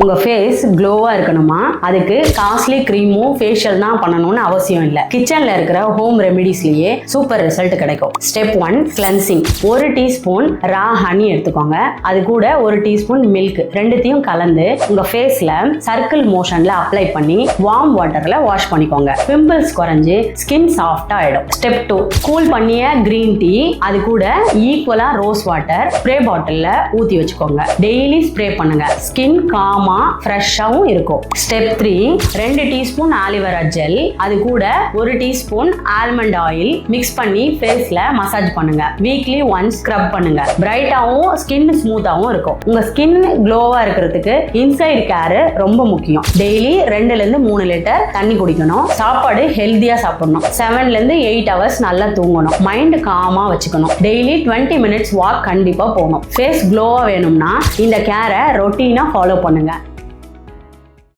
உங்க ஃபேஸ் க்ளோவா இருக்கணுமா? அதுக்கு காஸ்ட்லி கிரீமும் ஃபேஷியல் தான் பண்ணணும்னு அவசியம் இல்லை. கிச்சன்ல இருக்கிற ஹோம் ரெமிடிஸ்லயே சூப்பர் ரிசல்ட் கிடைக்கும். Step 1 cleansing. 1 டீஸ்பூன் ரா ஹனி எடுத்துக்கோங்க. அது கூட 1 டீஸ்பூன் மில்க் ரெண்டுத்தையும் கலந்து உங்க ஃபேஸ்ல சர்க்கிள் மோஷன்ல அப்ளை பண்ணி வார்ம் வாட்டர்ல வாஷ் பண்ணிக்கோங்க. பிம்பிள்ஸ் குறைஞ்சு ஸ்கின் சாஃப்டா ஆயிடும். ஸ்டெப் 2 கூல் பண்ணிய கிரீன் டீ அது கூட ஈக்குவலா ரோஸ் வாட்டர் ஸ்ப்ரே பாட்டில்ல ஊத்தி வச்சுக்கோங்க. டெய்லி ஸ்ப்ரே பண்ணுங்க. ஸ்கின் காம் ஃப்ரெஷ்ஷாவும் இருக்கும். ஸ்டெப் 3 2 டீஸ்பூன் ஆலிவேரா ஜெல் அது கூட 1 டீஸ்பூன் ஆல்மண்ட் ஆயில் மிக்ஸ் பண்ணி ஃபேஸ்ல மசாஜ் பண்ணுங்க. வீக்லி ஒன்ஸ் ஸ்க்ரப் பண்ணுங்க. பிரைட்டாவும் ஸ்கின் ஸ்மூத்தாவும் இருக்கும். உங்க ஸ்கின் க்ளோவா இருக்கிறதுக்கு இன்சைட் கேர் ரொம்ப முக்கியம். டெய்லி 2 ல இருந்து 3 லிட்டர் தண்ணி குடிக்கணும். சாப்பாடு ஹெல்தியா சாப்பிடணும். 7 ல இருந்து 8 ஹவர்ஸ் நல்லா தூங்கணும். மைண்ட் காமா வச்சுக்கணும். டெய்லி 20 மினிட்ஸ் வாக் கண்டிப்பா போகணும். ஃபேஸ் க்ளோவா வேணும்னா இந்த கேரை ரொட்டீனா ஃபாலோ பண்ணுங்க.